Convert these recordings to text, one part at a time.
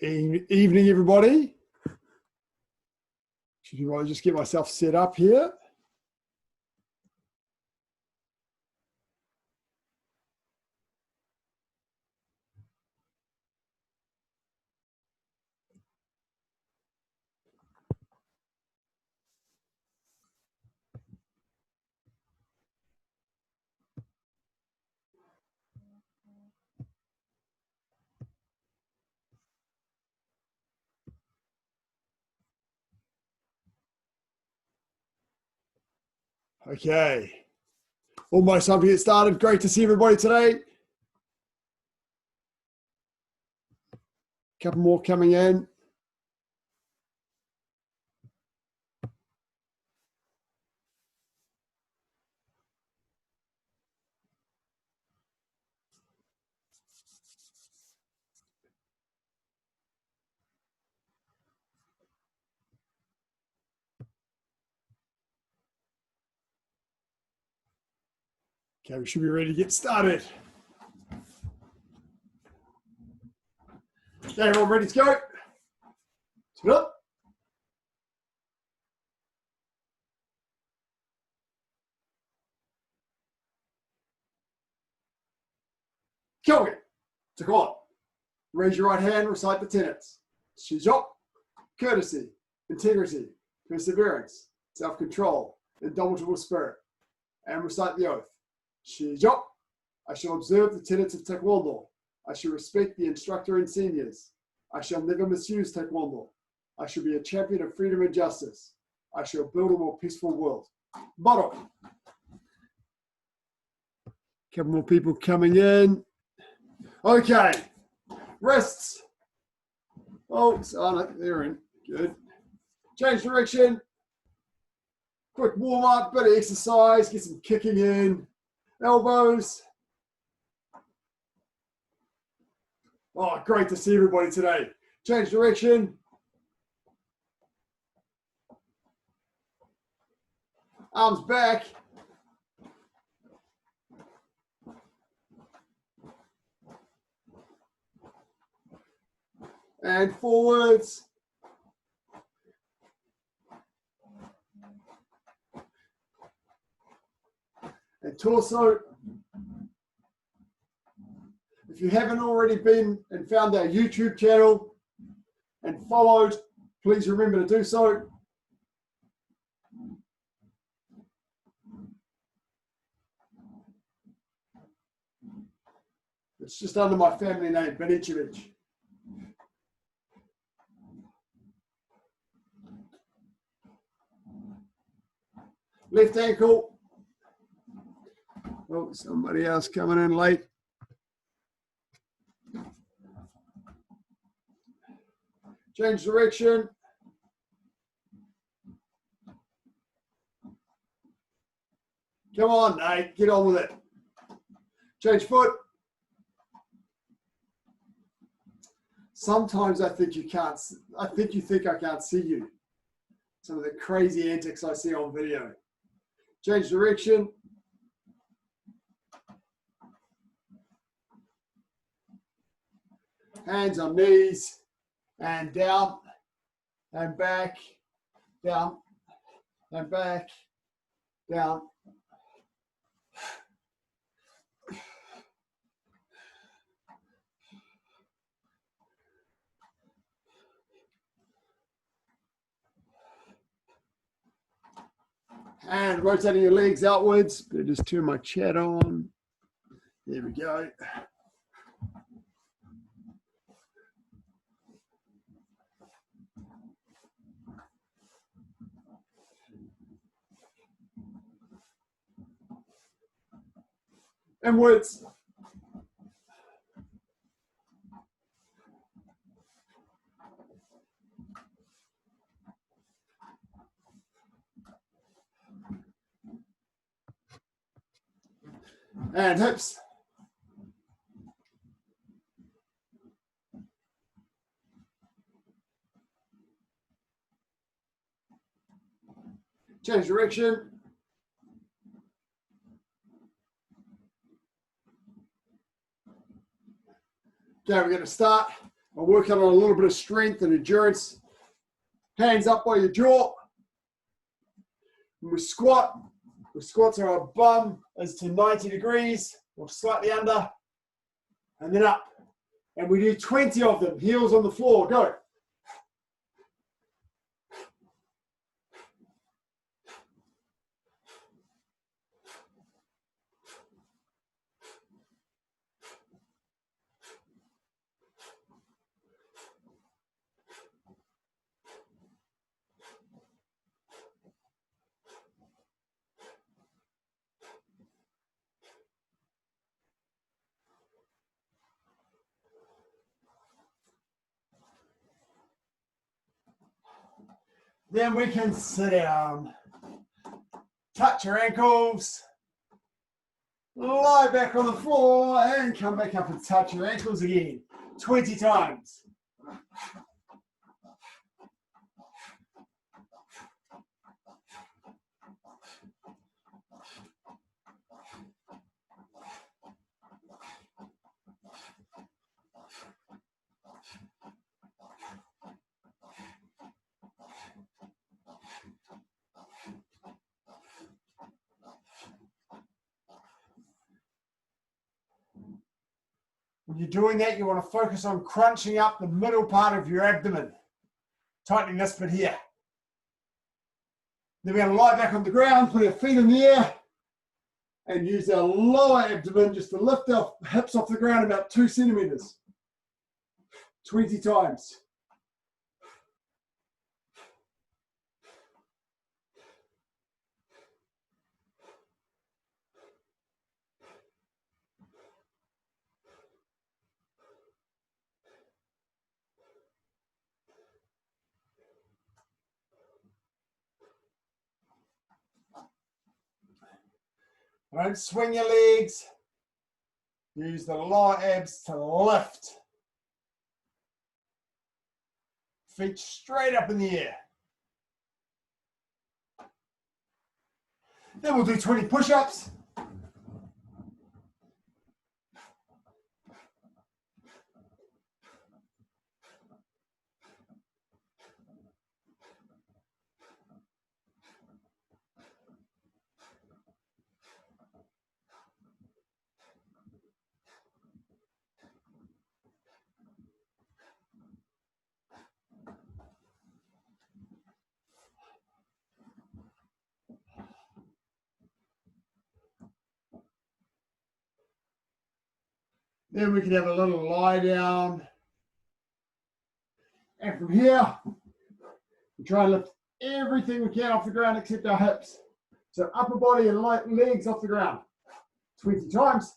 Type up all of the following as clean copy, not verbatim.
Evening, everybody. Should I just get myself set up here? Okay. Almost time to get started. Great to see everybody today. Couple more coming in. Okay, we should be ready to get started. Okay, everyone ready to go? Sit up. Going. Take on. Raise your right hand, recite the tenets. Shijok, courtesy, integrity, perseverance, self-control, indomitable spirit. And recite the oath. Shijok, I shall observe the tenets of Taekwondo. I shall respect the instructor and seniors. I shall never misuse Taekwondo. I shall be a champion of freedom and justice. I shall build a more peaceful world. Bottle. Couple more people coming in. Okay. Wrists. Oh, they're in. Good. Change direction. Quick warm up, bit of exercise, get some kicking in. Elbows. Oh, great to see everybody today. Change direction. Arms back. And forwards. And torso. If you haven't already been and found our YouTube channel and followed, please remember to do so. It's just under my family name, Benicevic. Left ankle. Oh, somebody else coming in late. Change direction. Come on, Nate, get on with it. Change foot. Sometimes I think you think I can't see you. Some of the crazy antics I see on video. Change direction. Hands on knees. And down, and back, down, and back, down. And rotating your legs outwards. Better just turn my chat on. There we go. Inwards. And hips. Change direction. Okay, we're going to start I'm working on a little bit of strength and endurance. Hands up by your jaw. When we squat, the squats are our bum is to 90 degrees or slightly under, and then up. And we do 20 of them, heels on the floor, go. Then we can sit down, touch your ankles, lie back on the floor, and come back up and touch your ankles again, 20 times. When you're doing that, you want to focus on crunching up the middle part of your abdomen, tightening this bit here. Then we're going to lie back on the ground, put our feet in the air, and use our lower abdomen just to lift our hips off the ground about 2 centimeters. 20 times. Don't swing your legs. Use the lower abs to lift. Feet straight up in the air. Then we'll do 20 push-ups. Then we can have a little lie down. And from here, we try and lift everything we can off the ground except our hips. So upper body and legs off the ground. 20 times.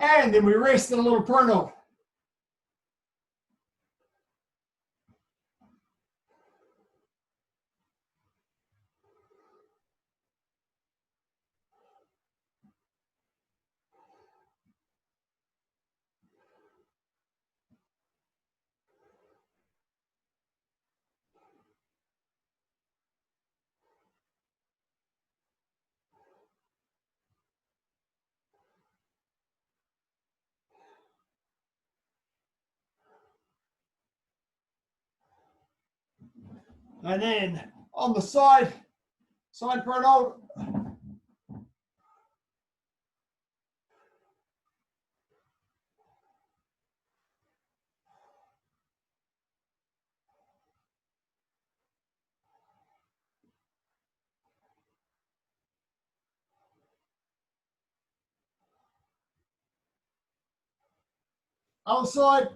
And then we rest in a little pronto. And then on the side pronto. Other side.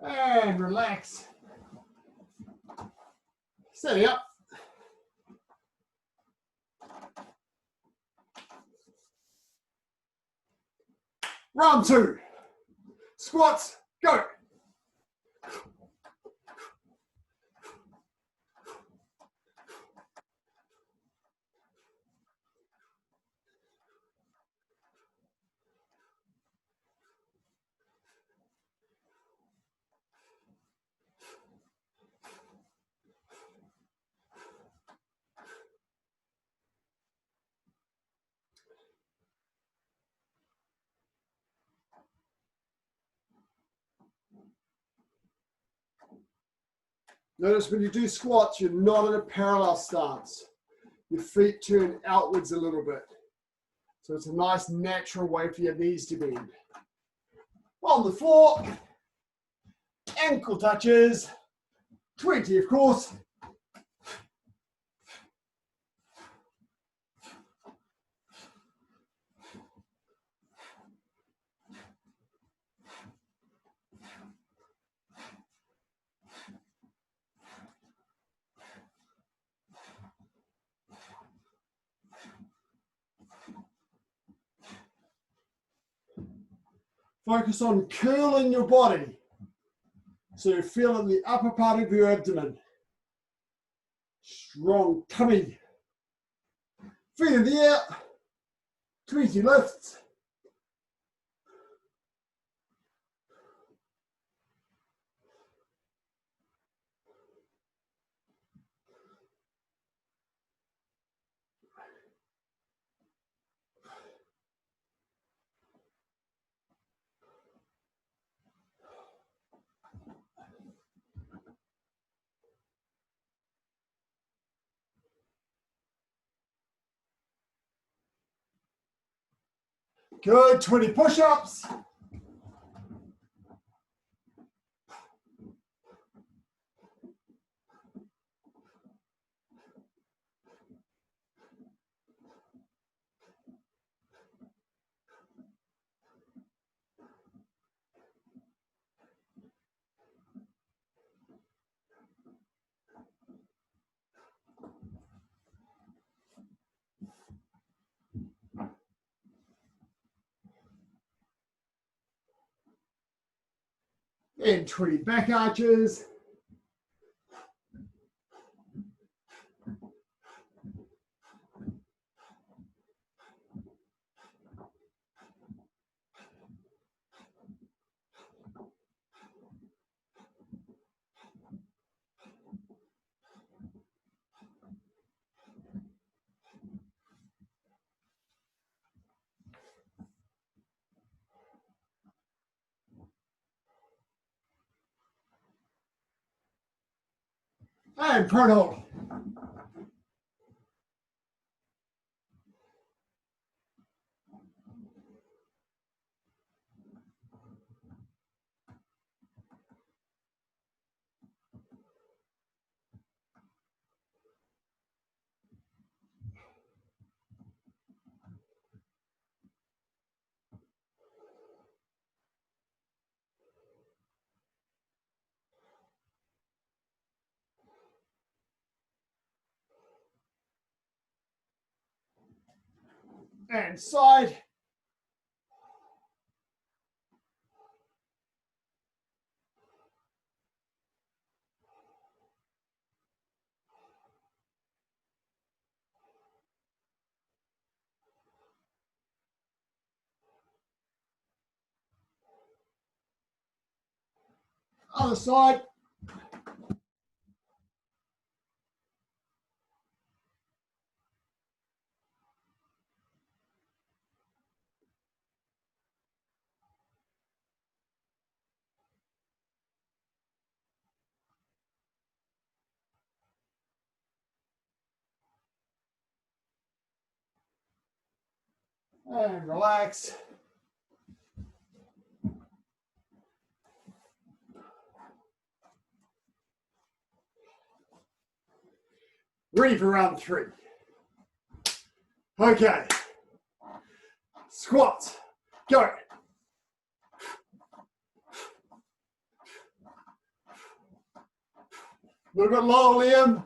And relax. Steady up. Round 2. Squats, go. Notice when you do squats, you're not in a parallel stance. Your feet turn outwards a little bit. So it's a nice natural way for your knees to bend. On the floor, ankle touches, 20 of course. Focus on curling your body so you feel in the upper part of your abdomen. Strong tummy. Feet in the air. 20 lifts. Good, 20 push-ups. And 20 back arches. And prone hold. And side. Other side. And relax. Ready for round 3. Okay. Squats. Go. A little bit lower, Liam.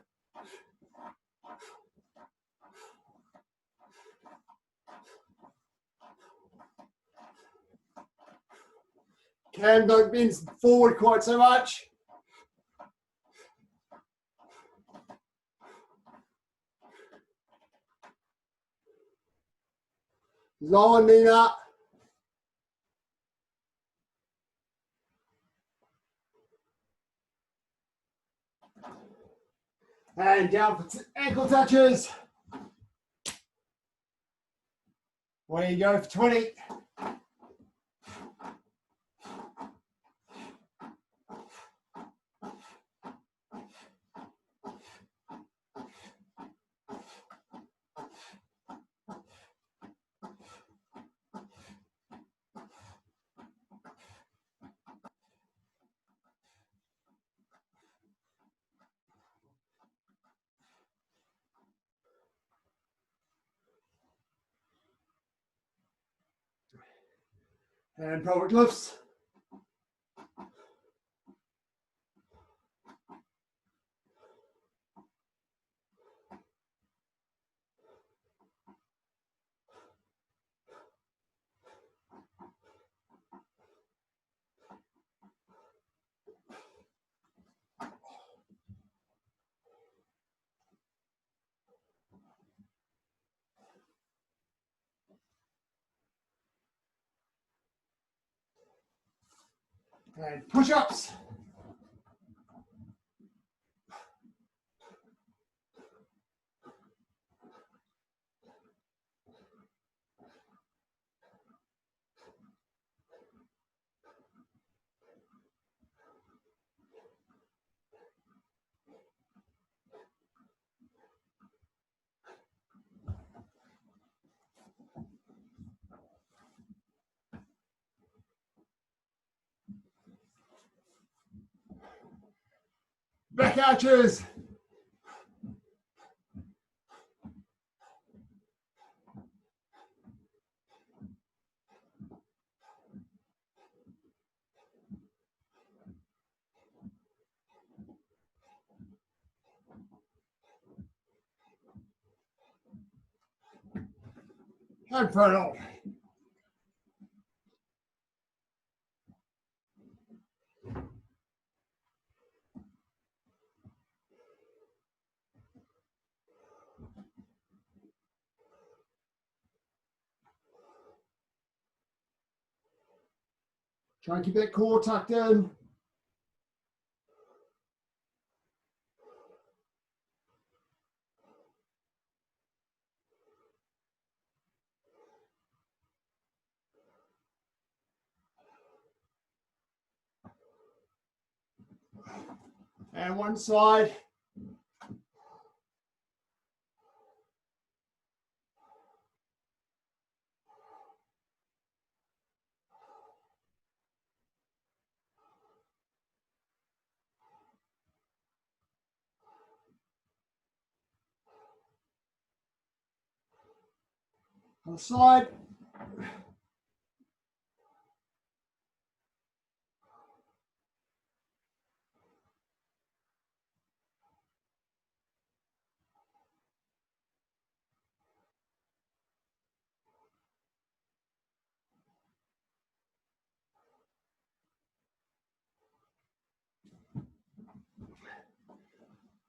Cam, don't bend forward quite so much. Lower, Nina. And down for ankle touches. Where you go for 20. And pelvic lifts. And push-ups. Back arches. And frontal. Try and keep that core tucked in. And one side. Other side.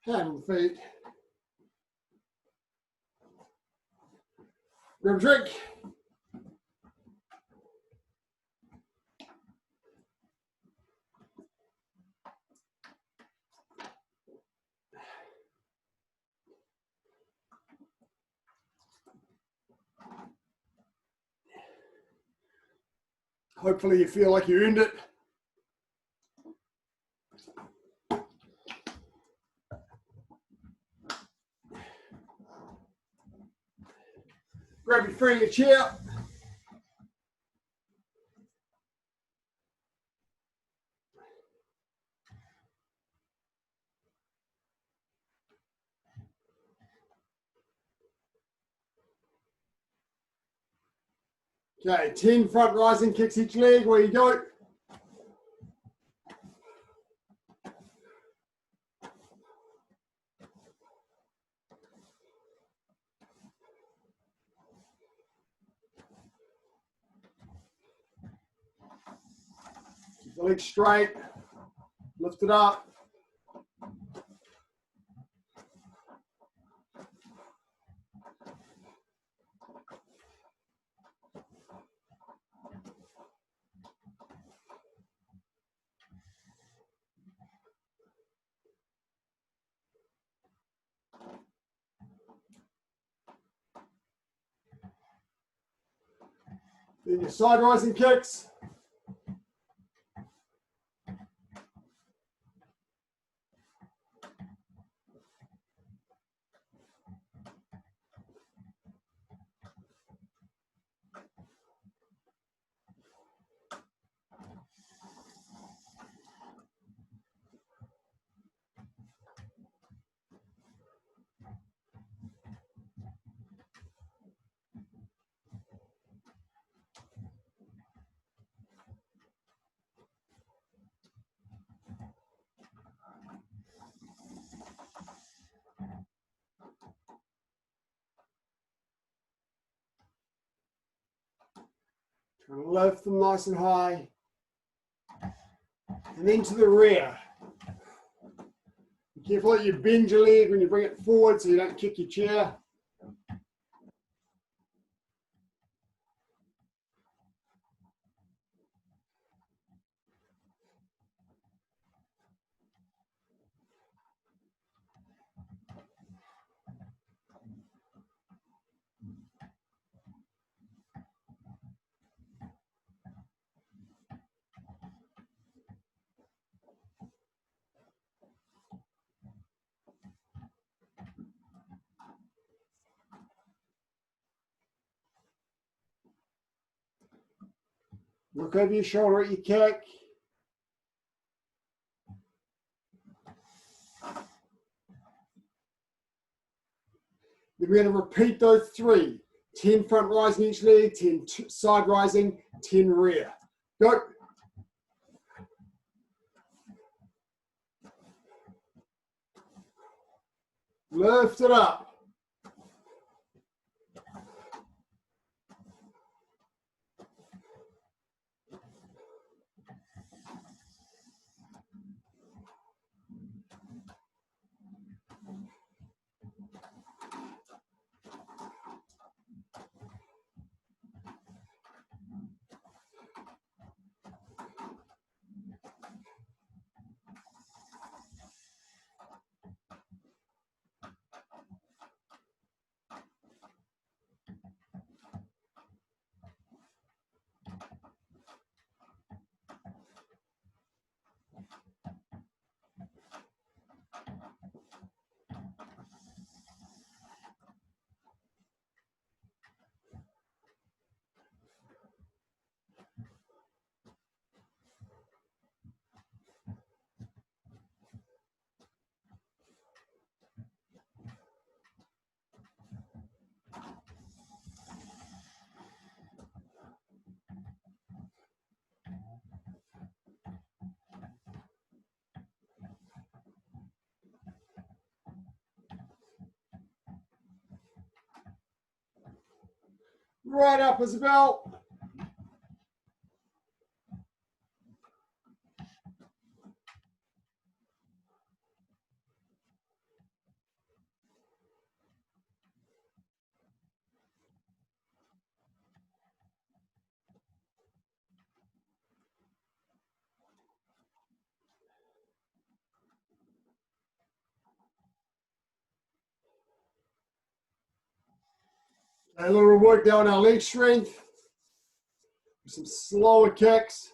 Hand on the feet. Grab a drink. Hopefully you feel like you earned it. Grab your feet in your chair. Okay, 10 front rising kicks each leg. Where you go. The legs straight, lift it up. Then your side rising kicks. Trying to lift them nice and high. And then to the rear. Be careful that you bend your leg when you bring it forward so you don't kick your chair. Look over your shoulder at your kick. Then we're going to repeat those three. 10 front rising each leg, 10 side rising, 10 rear. Go. Lift it up. Right up, Isabel. A little work down our leg strength. Some slower kicks.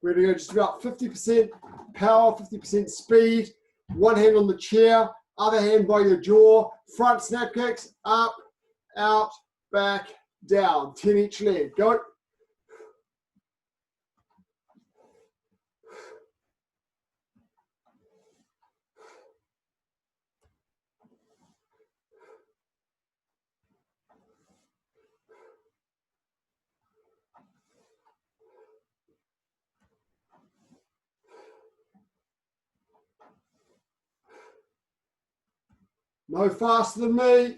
We're going to go just about 50% power, 50% speed. One hand on the chair, other hand by your jaw. Front snap kicks, up, out, back, down. 10 each leg. Go. No faster than me.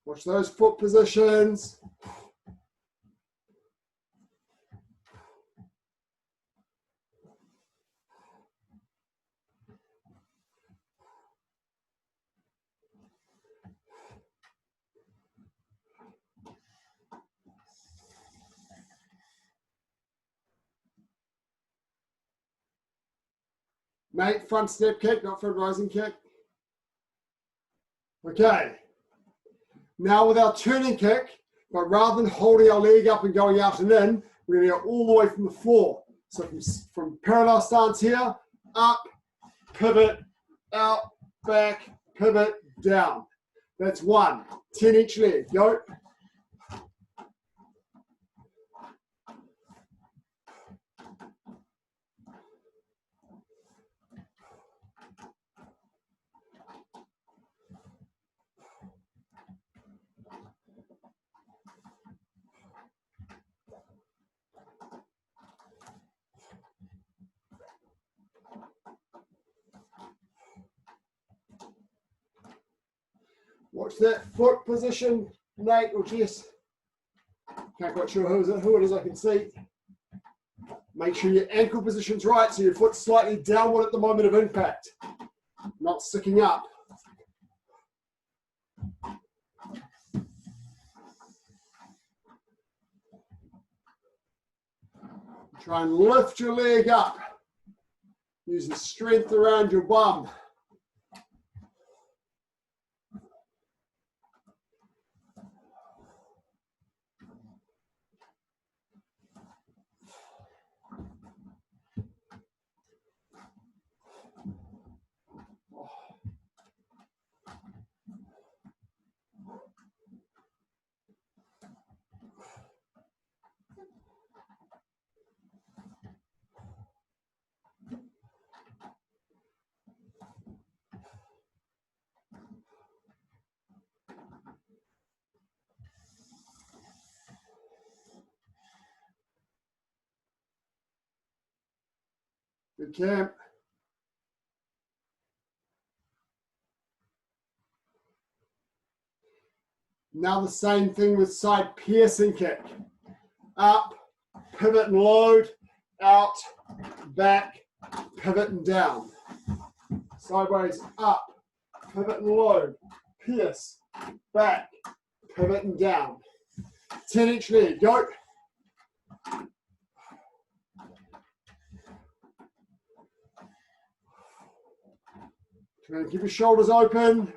Watch those foot positions. Mate, front step kick, not front rising kick. Okay. Now with our turning kick, but rather than holding our leg up and going out and in, we're going to go all the way from the floor. So from parallel stance here, up, pivot, out, back, pivot, down. That's 1. 10 each leg. Go. Watch that foot position, Nate or Jess. Can't quite sure who it is I can see. Make sure your ankle position's right, so your foot's slightly downward at the moment of impact, not sticking up. Try and lift your leg up. Use the strength around your bum. Good camp. Now the same thing with side piercing kick. Up, pivot and load, out, back, pivot and down. Sideways, up, pivot and load, pierce, back, pivot and down. 10 each leg, go. Try and keep your shoulders open.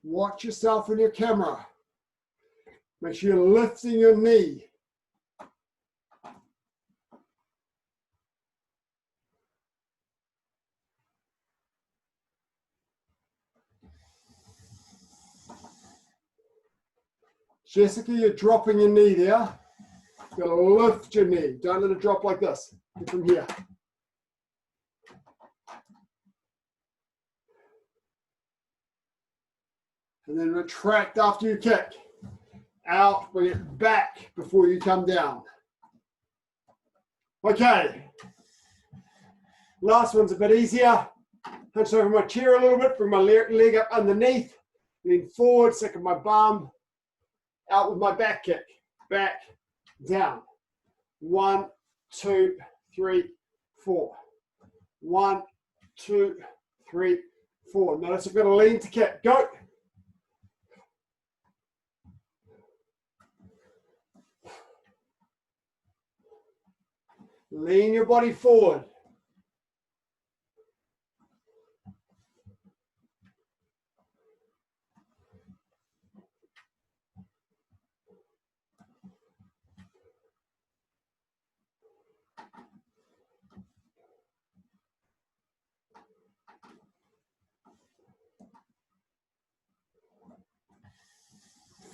Watch yourself in your camera. Make sure you're lifting your knee. Jessica, you're dropping your knee there. You're going to lift your knee. Don't let it drop like this. Get from here. And then retract after you kick. Out, bring it back before you come down. Okay. Last one's a bit easier. Hunch over my chair a little bit, bring my leg up underneath. Lean forward, second my bum, out with my back kick. Back, down. 1, 2, 3, 4. 1, 2, 3, 4. Notice I'm going to lean to kick. Go. Lean your body forward.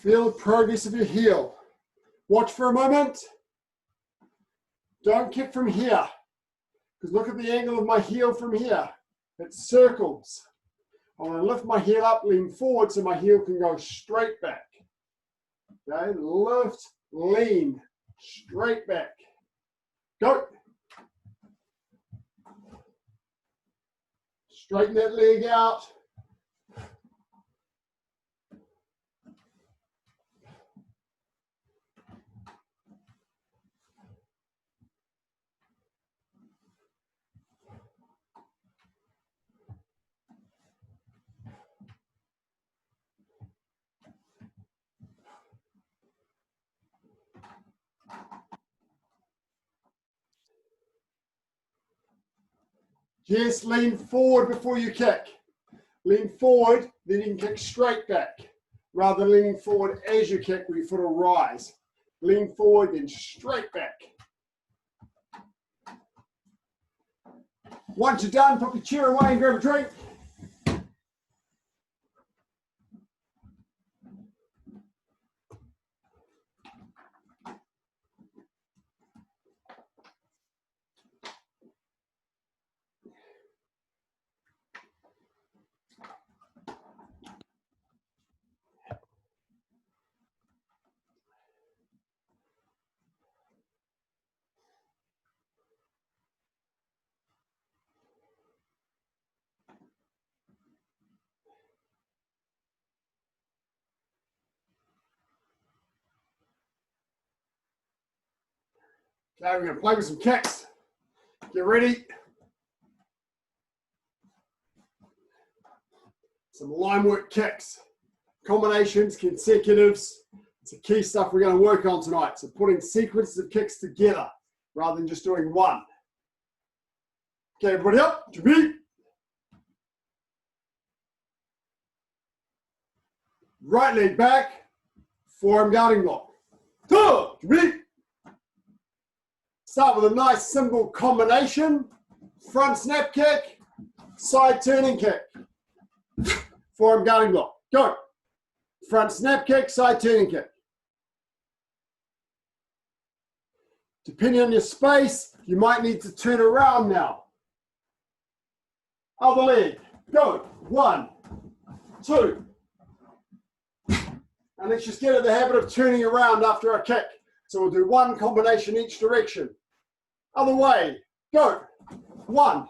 Feel the progress of your heel. Watch for a moment. Don't kick from here, because look at the angle of my heel from here. It circles. I want to lift my heel up, lean forward so my heel can go straight back. Okay, lift, lean, straight back. Go. Straighten that leg out. Just lean forward before you kick. Lean forward, then you can kick straight back, rather than leaning forward as you kick where your foot will rise. Lean forward, then straight back. Once you're done, put your chair away and grab a drink. Okay, we're going to play with some kicks. Get ready. Some line work kicks. Combinations, consecutives. It's the key stuff we're going to work on tonight. So putting sequences of kicks together rather than just doing one. Okay, everybody up. To beat. Right leg back. Forearm guarding block. To beat. Start with a nice simple combination. Front snap kick, side turning kick. Forearm guarding block. Go. Front snap kick, side turning kick. Depending on your space, you might need to turn around now. Other leg. Go. 1, 2. And let's just get in the habit of turning around after our kick. So we'll do one combination each direction. Other way. Go. 1,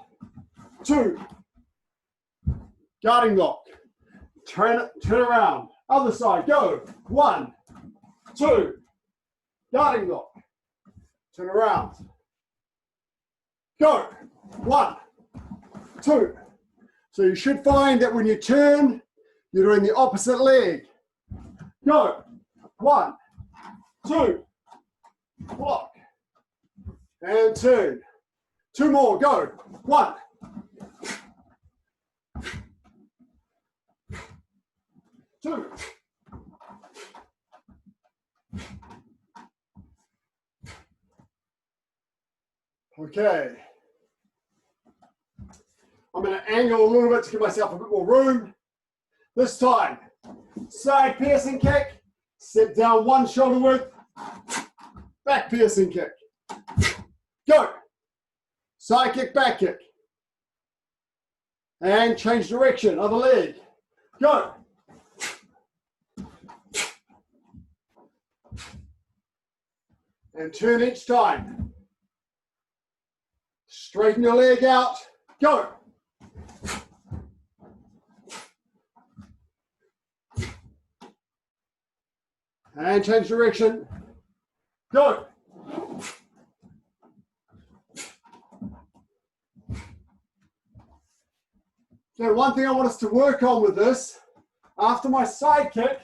2. Guarding block. Turn around. Other side. Go. 1, 2. Guarding block. Turn around. Go. 1, 2. So you should find that when you turn, you're doing the opposite leg. Go. 1, 2. Block. And turn. 2 more. Go. 1. 2. Okay. I'm going to angle a little bit to give myself a bit more room. This time, side piercing kick, step down 1 shoulder width, back piercing kick. Go. Side kick, back kick. And change direction, other leg. Go. And turn each time. Straighten your leg out. Go. And change direction. Go. Okay, one thing I want us to work on with this, after my side kick,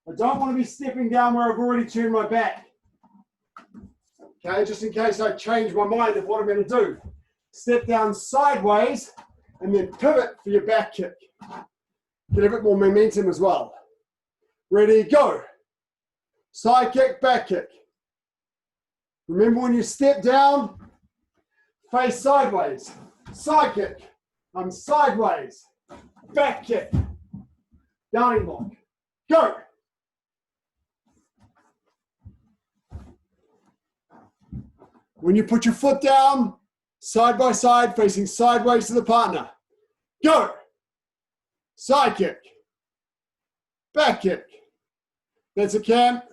I don't want to be stepping down where I've already turned my back. Okay, just in case I change my mind of what I'm going to do. Step down sideways and then pivot for your back kick. Get a bit more momentum as well. Ready, go. Side kick, back kick. Remember when you step down, face sideways. Side kick. I'm sideways. Back kick. Downing block. Go. When you put your foot down, side by side, facing sideways to the partner. Go. Side kick. Back kick. That's a camp.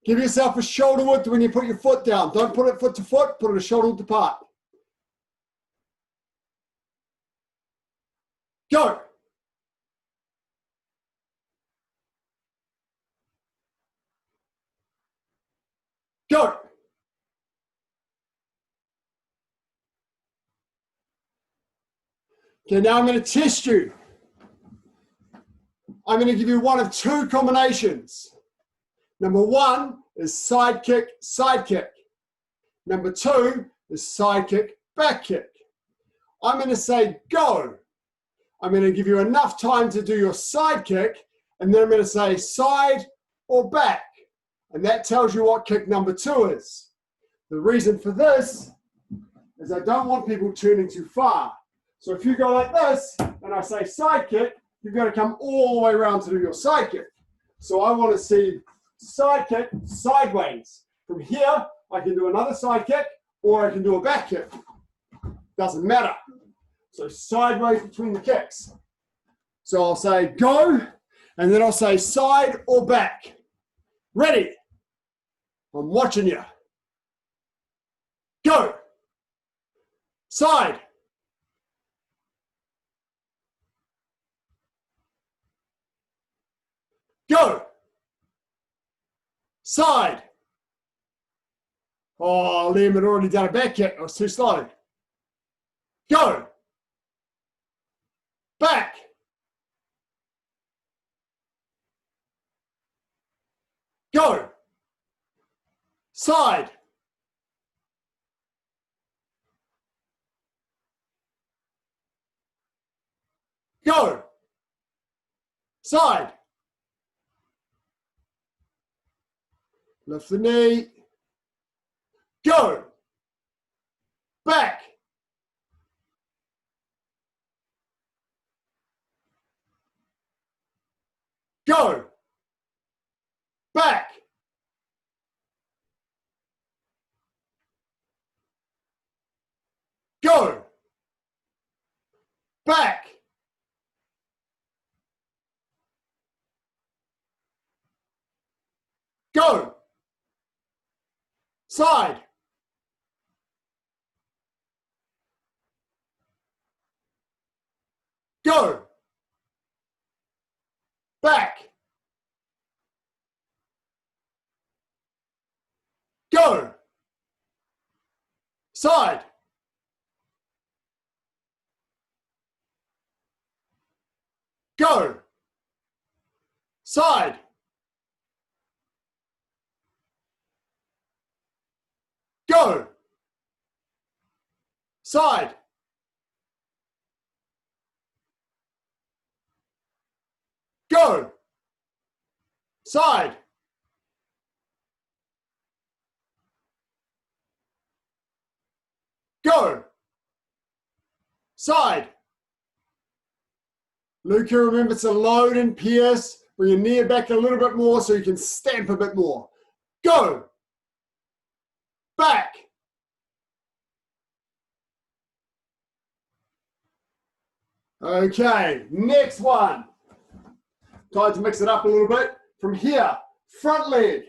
Give yourself a shoulder width when you put your foot down. Don't put it foot to foot, put it a shoulder width apart. Go. Go. Okay, now I'm going to test you. I'm going to give you one of two combinations. Number one is side kick, side kick. Number two is side kick, back kick. I'm going to say go. I'm going to give you enough time to do your side kick, and then I'm going to say side or back. And that tells you what kick number two is. The reason for this is I don't want people turning too far. So if you go like this, and I say side kick, you've got to come all the way around to do your side kick. So I want to see side kick sideways. From here, I can do another side kick, or I can do a back kick. Doesn't matter. So sideways between the kicks. So I'll say go, and then I'll say side or back. Ready? I'm watching you. Go. Side. Go. Side. Oh, Liam had already done a back kick. I was too slow. Go. Back. Go. Side. Go. Side. Lift the knee. Go. Back. Go. Back. Go. Back. Go. Side. Go. Back. Go. Side. Go. Side. Go. Side. Go. Side. Go. Side. Luca, remember to load and pierce. Bring your knee back a little bit more so you can stamp a bit more. Go. Back. Okay, next one. Time to mix it up a little bit. From here, front leg,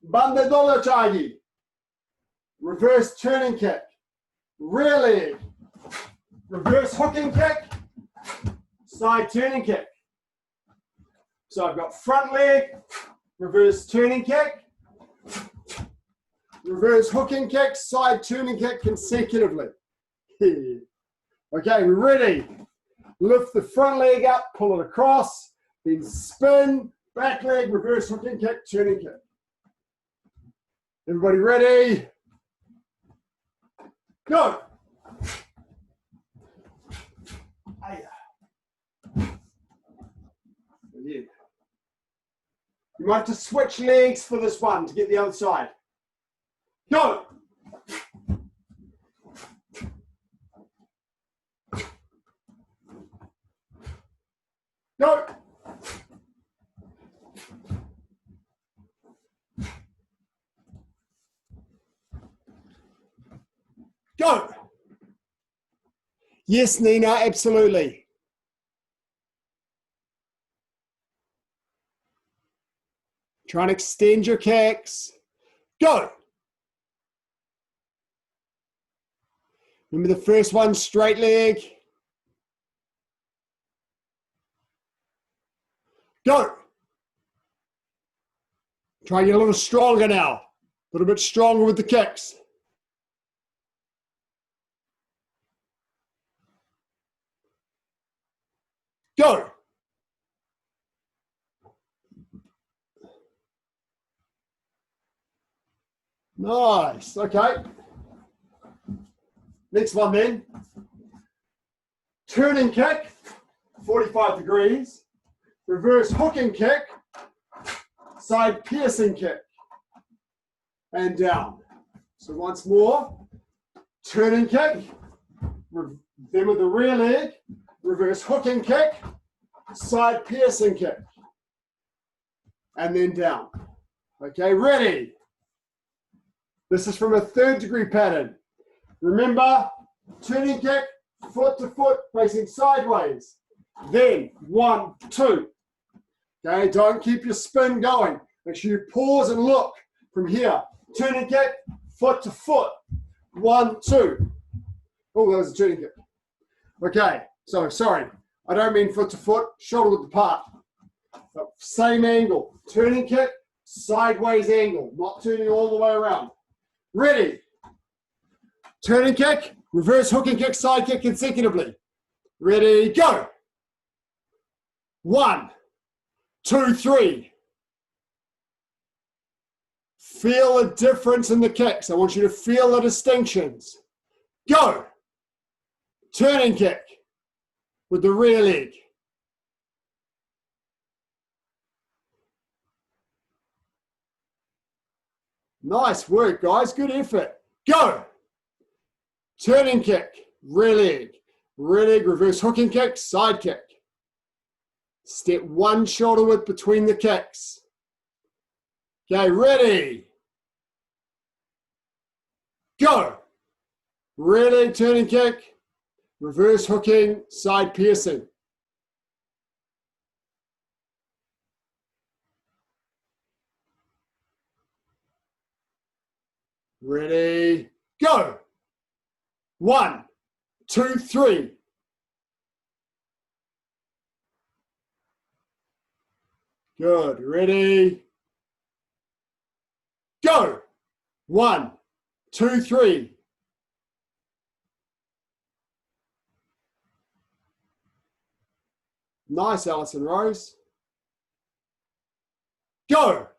bandedola chagi, reverse turning kick, rear leg, reverse hooking kick, side turning kick. So I've got front leg, reverse turning kick, reverse hooking kick, side turning kick consecutively. Okay, we're ready. Lift the front leg up, pull it across, then spin, back leg, reverse hooking kick, turning kick. Everybody ready? Go. Yeah. You might have to switch legs for this one to get the other side. Go. Go. Go. Yes, Nina, absolutely. Try and extend your kicks. Go. Remember the first one, straight leg. Go. Try and get a little stronger now. A little bit stronger with the kicks. Go. Nice. Okay. Next one then. Turning kick, 45 degrees. Reverse hooking kick. Side piercing kick. And down. So once more. Turning kick. Then with the rear leg. Reverse hooking kick. Side piercing kick. And then down. Okay, ready. This is from a 3rd degree pattern. Remember, turning kick, foot to foot, facing sideways. Then 1, 2. Okay, don't keep your spin going. Make sure you pause and look from here. Turning kick, foot to foot. 1, 2. Oh, that was a turning kick. Okay, so sorry. I don't mean foot to foot, shoulder width apart. Same angle. Turning kick, sideways angle. Not turning all the way around. Ready. Turning kick, reverse hooking kick, side kick consecutively. Ready, go. 1, 2, 3. Feel the difference in the kicks. I want you to feel the distinctions. Go. Turning kick with the rear leg. Nice work, guys. Good effort. Go. Turning kick, rear leg, reverse hooking kick, side kick. Step 1 shoulder width between the kicks. Okay, ready. Go. Rear leg turning kick, reverse hooking, side piercing. Ready, go. 1, 2, 3. Good. Ready, go. 1, 2, 3. Nice, Alison Rose. Go.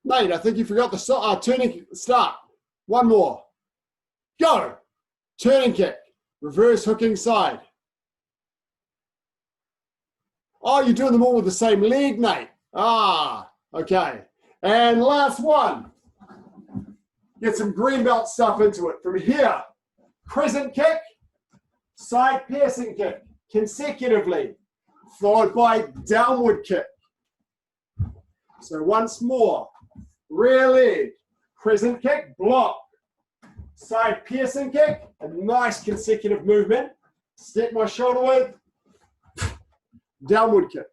Nate, I think you forgot the turning start. One more. Go. Turning kick. Reverse hooking side. Oh, you're doing them all with the same leg, Nate. Ah, okay. And last one. Get some green belt stuff into it. From here, crescent kick, side piercing kick, consecutively, followed by downward kick. So once more, rear leg, crescent kick, block, side piercing kick, a nice consecutive movement. Step my shoulder width, downward kick.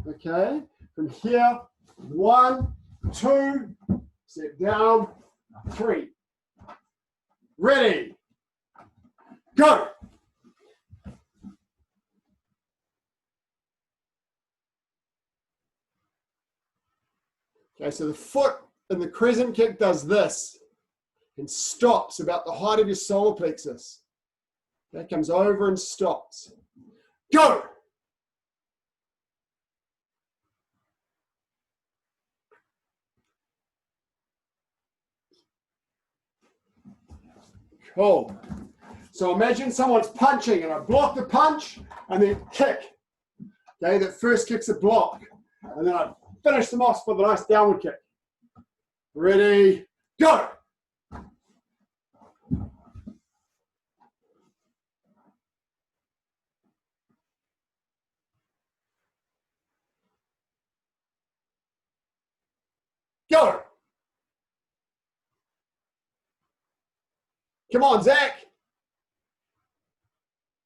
Okay, from here, 1, 2, step down, 3. Ready, go. Okay, so the foot in the crescent kick does this and stops about the height of your solar plexus. That comes over and stops. Go! Cool. So imagine someone's punching and I block the punch and then kick. Okay, that first kick's a block. And then I finish them off with a nice downward kick. Ready, go! Go! Come on, Zach.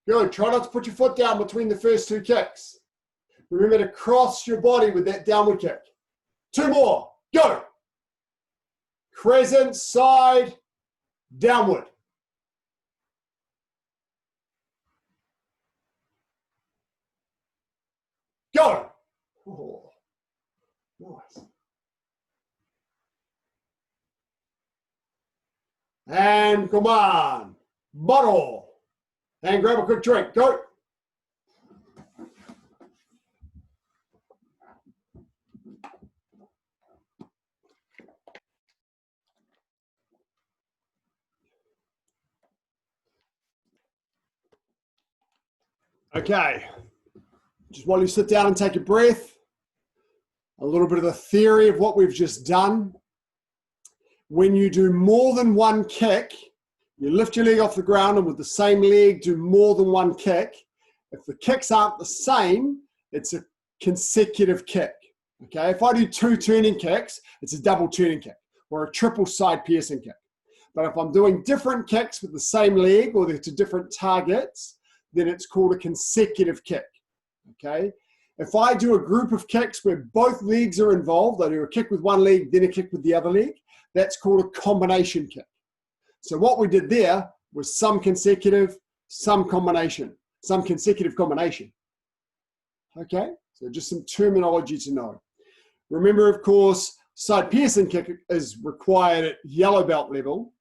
Good. Try not to put your foot down between the first two kicks. Remember to cross your body with that downward kick. 2 more. Go. Crescent, side, downward. Go. Oh, nice. And come on. Bottle. And grab a quick drink. Go. Okay. Just while you sit down and take a breath, a little bit of the theory of what we've just done. When you do more than one kick, you lift your leg off the ground and with the same leg do more than one kick. If the kicks aren't the same, it's a consecutive kick. Okay, if I do 2 turning kicks, it's a double turning kick or a triple side piercing kick. But if I'm doing different kicks with the same leg or they're to different targets, then it's called a consecutive kick. Okay, if I do a group of kicks where both legs are involved, I do a kick with one leg, then a kick with the other leg, that's called a combination kick. So what we did there was some consecutive, some combination, some consecutive combination. Okay, so just some terminology to know. Remember, of course, side piercing kick is required at yellow belt level.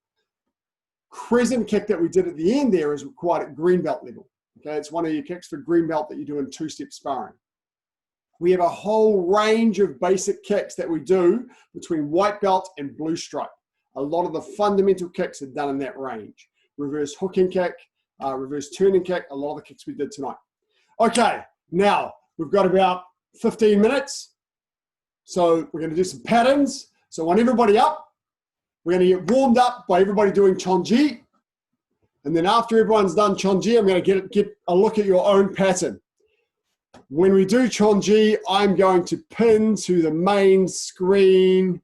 Crescent kick that we did at the end there is required at green belt level. Okay, it's one of your kicks for green belt that you do in 2-step sparring. We have a whole range of basic kicks that we do between white belt and blue stripe. A lot of the fundamental kicks are done in that range. Reverse hooking kick, reverse turning kick, a lot of the kicks we did tonight. Okay, now we've got about 15 minutes. So we're going to do some patterns. So I want everybody up. We're going to get warmed up by everybody doing Chonji. And then after everyone's done Chonji, I'm going to get a look at your own pattern. When we do Chonji, I'm going to pin to the main screen.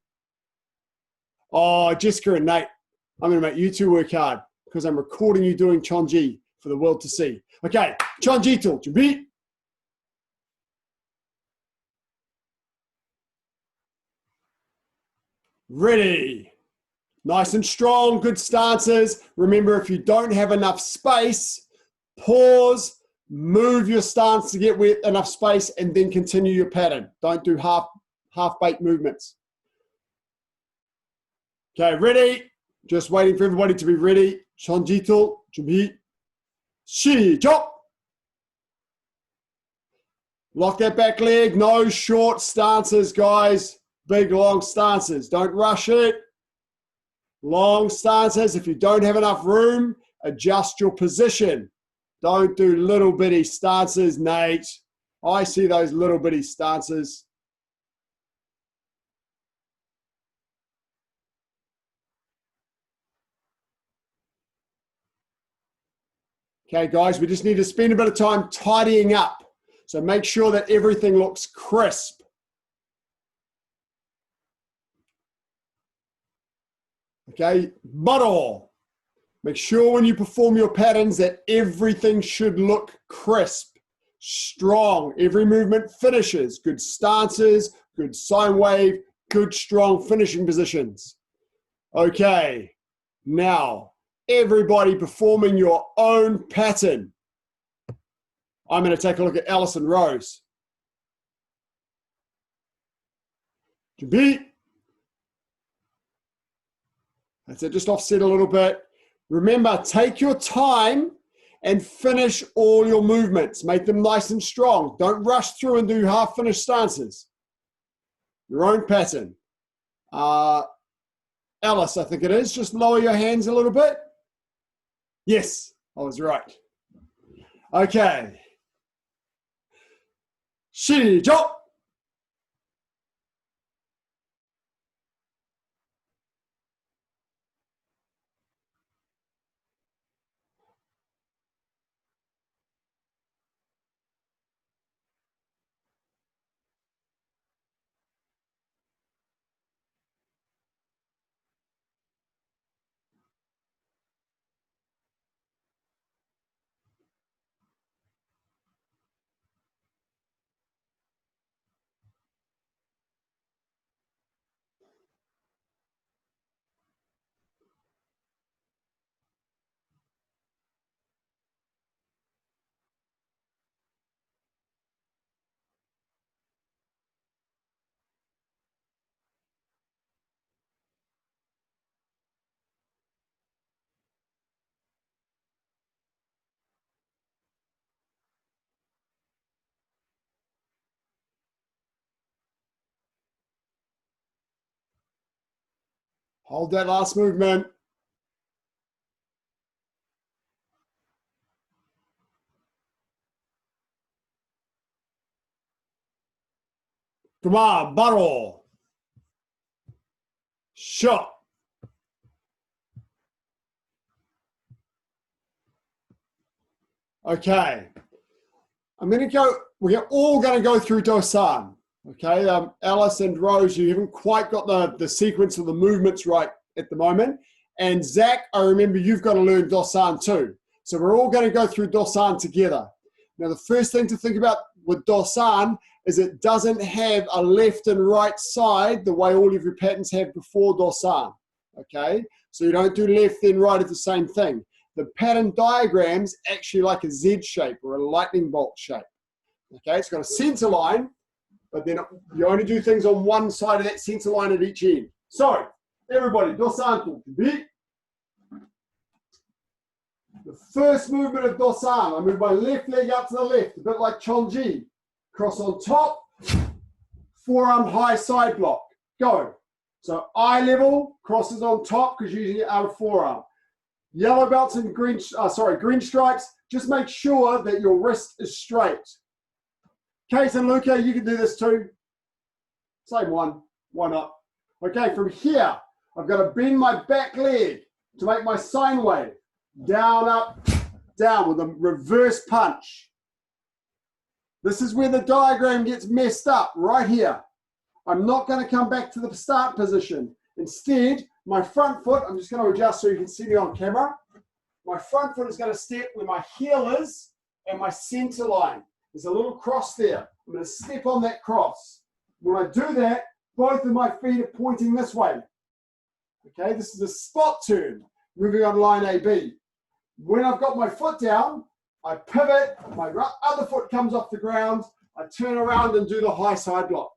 Oh, Jessica and Nate, I'm going to make you two work hard because I'm recording you doing Chonji for the world to see. Okay, Chonji tool, 준비. Ready. Nice and strong, good stances. Remember, if you don't have enough space, pause, move your stance to get with enough space, and then continue your pattern. Don't do half-baked movements. Okay, ready? Just waiting for everybody to be ready. Chonjito, 준비, 시작. Lock that back leg. No short stances, guys. Big, long stances. Don't rush it. Long stances. If you don't have enough room, adjust your position. Don't do little bitty stances, Nate. I see those little bitty stances. Okay, guys, we just need to spend a bit of time tidying up. So make sure that everything looks crisp. Okay, muddle. Make sure when you perform your patterns that everything should look crisp, strong. Every movement finishes. Good stances, good sine wave, good strong finishing positions. Okay, now everybody performing your own pattern. I'm going to take a look at Alison Rose. 준비, That's it, just offset a little bit. Remember, take your time and finish all your movements. Make them nice and strong. Don't rush through and do half-finished stances. Your own pattern. Alice, I think it is. Just lower your hands a little bit. Yes, I was right. Okay. Shijo. Hold that last movement. Come on, bottle. Shot. Okay. I'm going to go, we're all going to go through Dosan. Okay, Alice and Rose, you haven't quite got the sequence of the movements right at the moment. And Zach, I remember you've got to learn Dosan too. So we're all going to go through Dosan together. Now, the first thing to think about with Dosan is it doesn't have a left and right side the way all of your patterns have before Dosan. Okay, so you don't do left then right at the same thing. The pattern diagram's actually like a Z shape or a lightning bolt shape. Okay, it's got a center line, but then you only do things on one side of that center line at each end. So, everybody, Dosan. The first movement of Dosan, I move my left leg out to the left, a bit like Chonji. Cross on top, forearm high side block. Go. So eye level, crosses on top because you're using your outer forearm. Yellow belts and green stripes, just make sure that your wrist is straight. Case and Luca, you can do this too. Same one, why not? Okay, from here, I've got to bend my back leg to make my sine wave. Down, up, down with a reverse punch. This is where the diagram gets messed up, right here. I'm not going to come back to the start position. Instead, my front foot, I'm just going to adjust so you can see me on camera. My front foot is going to step where my heel is and my center line. There's a little cross there. I'm going to step on that cross. When I do that, both of my feet are pointing this way. Okay, this is a spot turn, moving on line AB. When I've got my foot down, I pivot, my other foot comes off the ground, I turn around and do the high side block.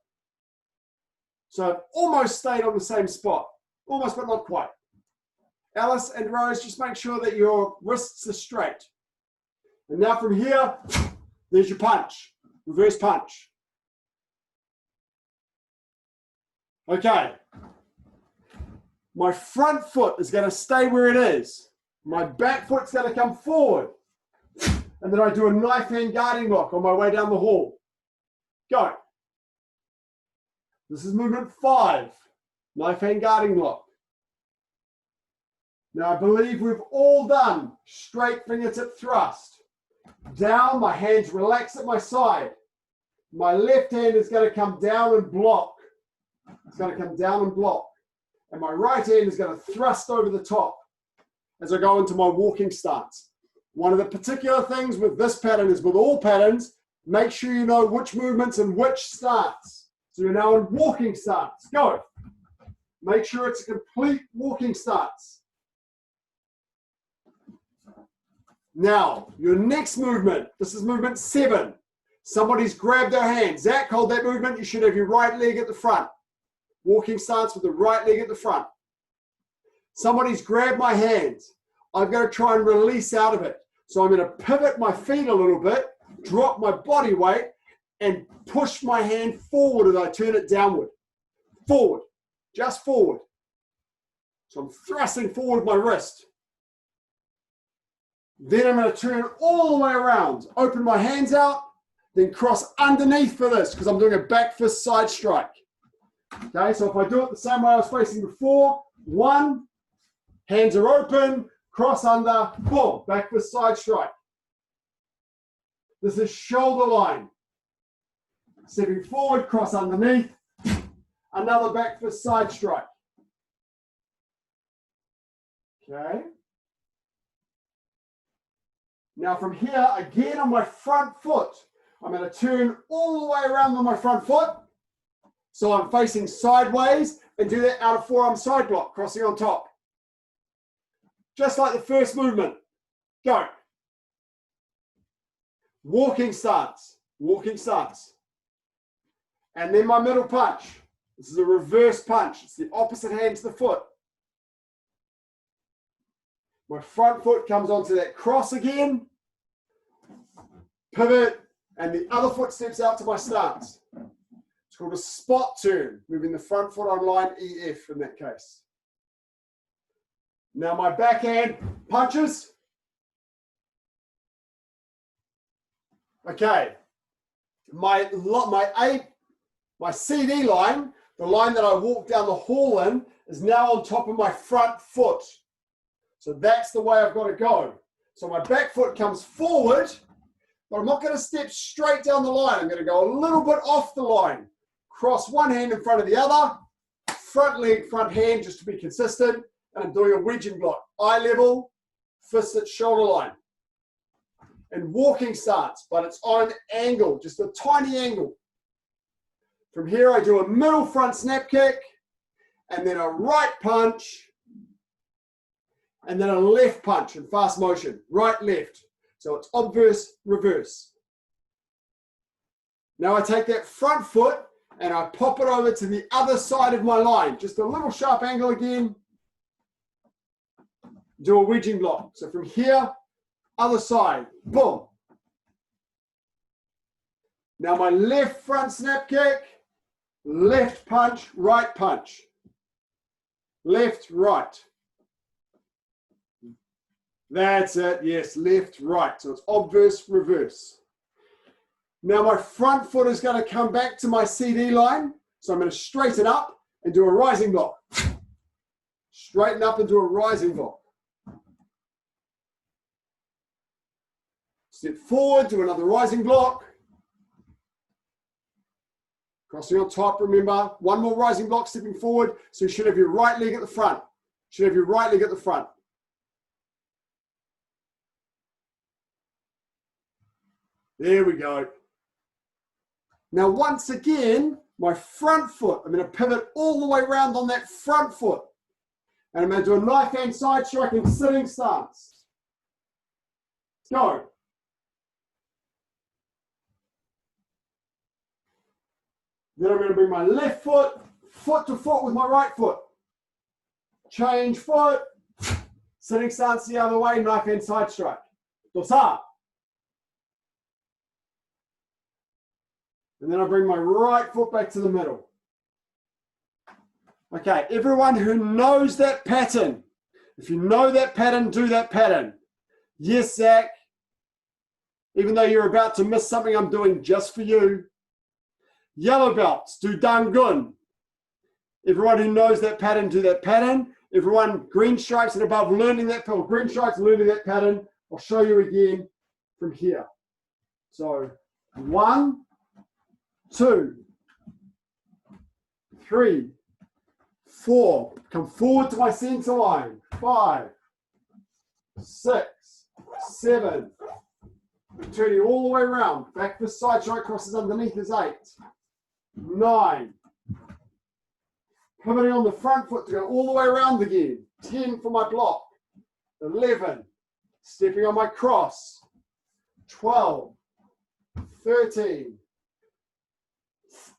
So I've almost stayed on the same spot. Almost, but not quite. Alice and Rose, just make sure that your wrists are straight. And now from here, there's your punch, reverse punch. Okay. My front foot is going to stay where it is. My back foot's going to come forward. And then I do a knife hand guarding block on my way down the hall. Go. This is movement 5. Knife hand guarding block. Now I believe we've all done straight fingertip thrust. Down, my hands relax at my side. My left hand is going to come down and block. It's going to come down and block. And my right hand is going to thrust over the top as I go into my walking stance. One of the particular things with this pattern is with all patterns, make sure you know which movements and which stance. So you're now in walking stance. Go. Make sure it's a complete walking stance. Now, your next movement, this is movement 7. Somebody's grabbed their hand. Zach, hold that movement. You should have your right leg at the front. Walking stance with the right leg at the front. Somebody's grabbed my hand. I've got to try and release out of it. So I'm going to pivot my feet a little bit, drop my body weight, and push my hand forward as I turn it downward. Forward, just forward. So I'm thrusting forward my wrist. Then I'm going to turn all the way around, open my hands out, then cross underneath for this because I'm doing a back fist side strike. Okay, so if I do it the same way I was facing before, 1, hands are open, cross under, boom, back fist side strike. This is shoulder line. Stepping forward, cross underneath, another back fist side strike. Okay. Now from here, again on my front foot, I'm going to turn all the way around on my front foot. So I'm facing sideways and do that out of forearm side block, crossing on top. Just like the first movement. Go. Walking stance. Walking stance. And then my middle punch. This is a reverse punch. It's the opposite hand to the foot. My front foot comes onto that cross again. Pivot. And the other foot steps out to my stance. It's called a spot turn, moving the front foot on line EF in that case. Now my backhand punches. Okay. My CD line, the line that I walk down the hall in, is now on top of my front foot. So that's the way I've got to go. So my back foot comes forward, but I'm not going to step straight down the line. I'm going to go a little bit off the line. Cross one hand in front of the other, front leg, front hand, just to be consistent. And I'm doing a wedging block. Eye level, fist at shoulder line. And walking stance, but it's on an angle, just a tiny angle. From here, I do a middle front snap kick, and then a right punch, and then a left punch in fast motion, right, left. So it's obverse, reverse. Now I take that front foot and I pop it over to the other side of my line. Just a little sharp angle again. Do a wedging block. So from here, other side, boom. Now my left front snap kick, left punch, right punch. Left, right. That's it, yes, left, right. So it's obverse, reverse. Now my front foot is going to come back to my CD line. So I'm going to straighten up and do a rising block. Straighten up and do a rising block. Step forward, do another rising block. Crossing on top, remember, one more rising block, stepping forward. So you should have your right leg at the front. Should have your right leg at the front. There we go. Now, once again, my front foot, I'm going to pivot all the way around on that front foot. And I'm going to do a knife hand side strike in sitting stance. Go. Then I'm going to bring my left foot, foot to foot with my right foot. Change foot, sitting stance the other way, knife hand side strike. Dosa. And then I bring my right foot back to the middle. Okay, everyone who knows that pattern, if you know that pattern, do that pattern. Yes, Zach. Even though you're about to miss something I'm doing just for you. Yellow belts, do dangun. Everyone who knows that pattern, do that pattern. Everyone, green stripes and above, learning that pattern. Green stripes, learning that pattern. I'll show you again from here. So, 1, 2, 3, 4. Come forward to my center line. 5, 6, 7. Turning all the way around. Back fist side strike crosses underneath is 8. 9. Pivoting on the front foot to go all the way around again. 10 for my block. 11. Stepping on my cross. 12. 13.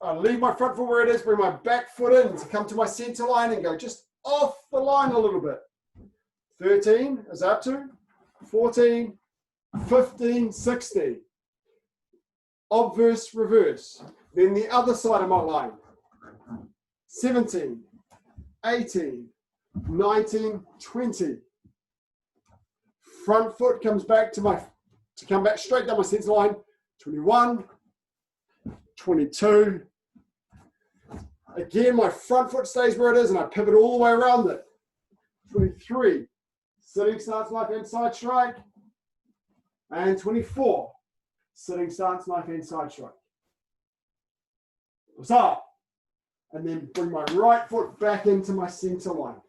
I leave my front foot where it is, bring my back foot in to come to my center line and go just off the line a little bit. 13 is up to 14, 15, 16. Obverse, reverse. Then the other side of my line. 17, 18, 19, 20. Front foot comes back to come back straight down my center line. 21, 22. Again, my front foot stays where it is and I pivot all the way around it. 23, sitting stance, knife hand side strike. And 24, sitting stance, knife hand side strike. What's up? And then bring my right foot back into my center line.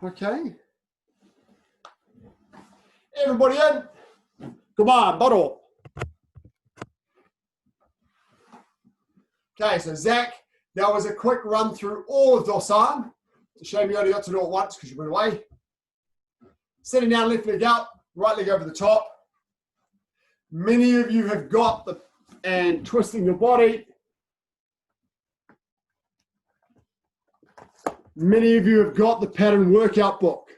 Okay. Everybody in? Come on, bottle. Okay, so Zach, that was a quick run through all of Dosan. It's a shame you only got to do it once because you went away. Sitting down, left leg out, right leg over the top. Many of you have got the, and twisting your body. Many of you have got the pattern workout book.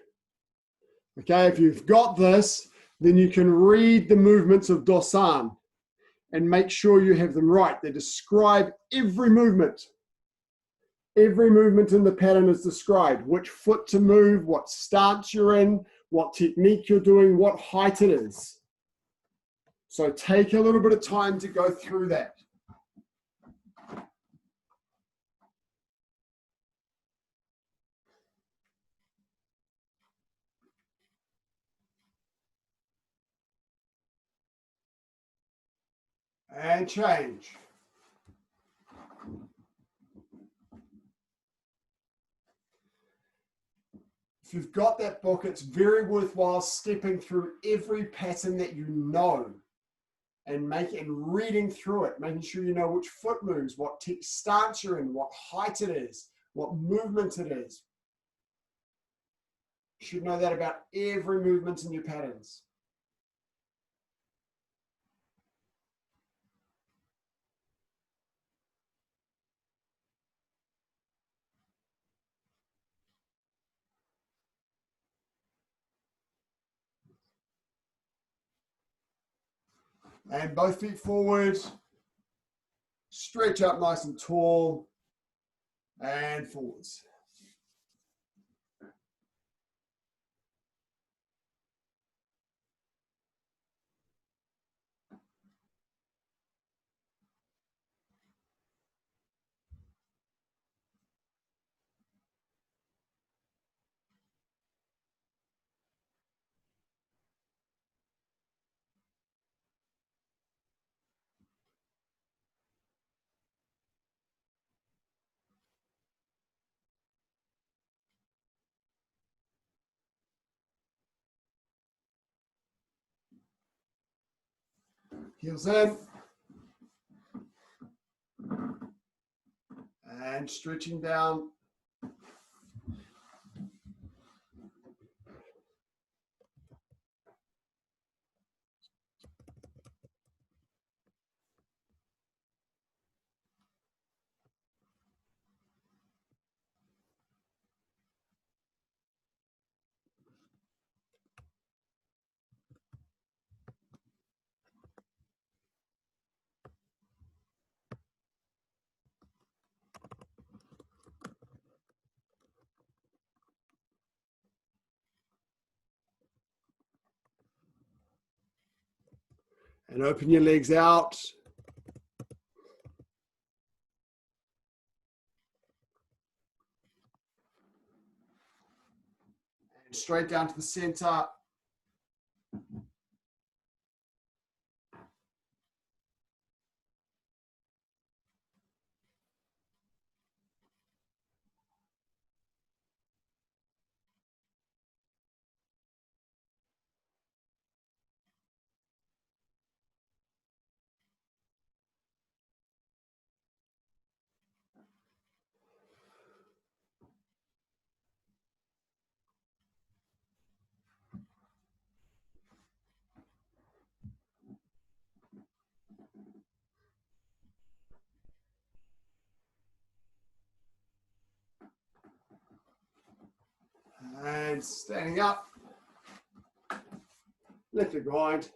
Okay, if you've got this, then you can read the movements of Dosan and make sure you have them right. They describe every movement. Every movement in the pattern is described. Which foot to move, what stance you're in, what technique you're doing, what height it is. So take a little bit of time to go through that. And change. If you've got that book, it's very worthwhile stepping through every pattern that you know and reading through it, making sure you know which foot moves, what stance you're in, what height it is, what movement it is. You should know that about every movement in your patterns. And both feet forward. Stretch up nice and tall. And forwards. Heels in. And stretching down. And open your legs out. And straight down to the center. And standing up. Lift it behind.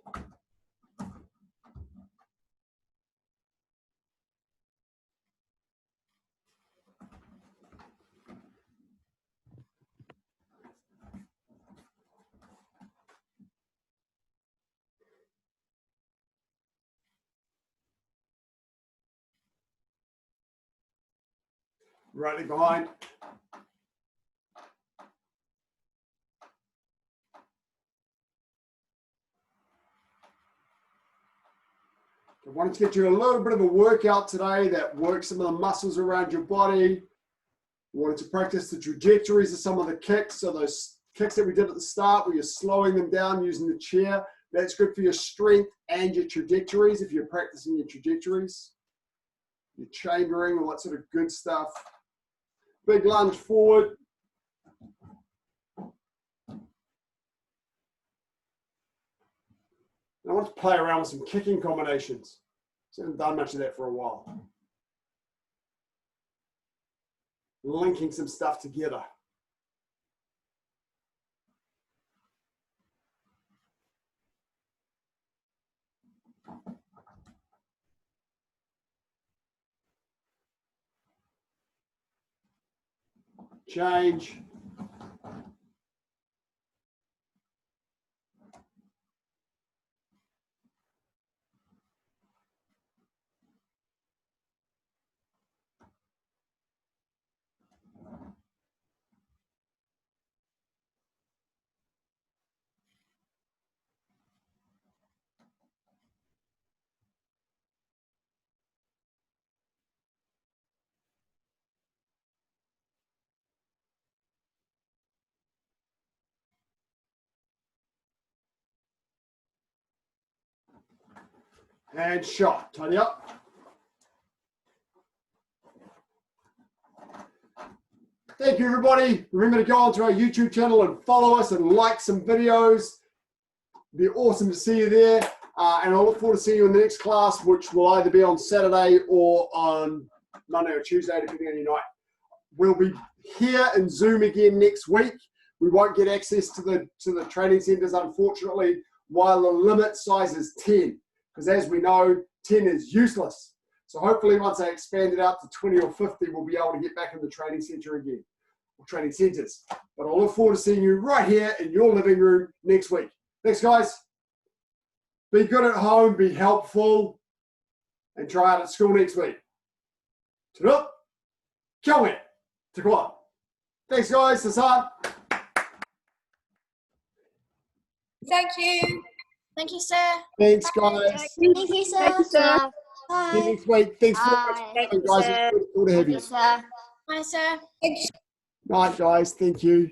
Right leg behind. I wanted to get you a little bit of a workout today that works some of the muscles around your body. Wanted to practice the trajectories of some of the kicks. So those kicks that we did at the start where you're slowing them down using the chair. That's good for your strength and your trajectories if you're practicing your trajectories. Your chambering, all that sort of good stuff. Big lunge forward. I want to play around with some kicking combinations. So I haven't done much of that for a while. Linking some stuff together. Change. And shot. Tidy up. Thank you, everybody. Remember to go onto our YouTube channel and follow us and like some videos. It'd be awesome to see you there. And I look forward to seeing you in the next class, which will either be on Saturday or on Monday or Tuesday, depending on your night. We'll be here in Zoom again next week. We won't get access to the training centers, unfortunately, while the limit size is 10. Because as we know, 10 is useless. So hopefully once I expand it out to 20 or 50, we'll be able to get back in the training center again, or training centers. But I look forward to seeing you right here in your living room next week. Thanks, guys. Be good at home, be helpful, and try out at school next week. Ta-da! Kia ora. Te koa. Thanks, guys. Sasa. Thank you. Thank you, sir. Thanks, guys. Thank you, sir. Thank you, sir. See you next week. Thanks for Bye. watching, guys. It's good to have you. Sir. Bye, sir. Thank you. Night, guys. Thank you.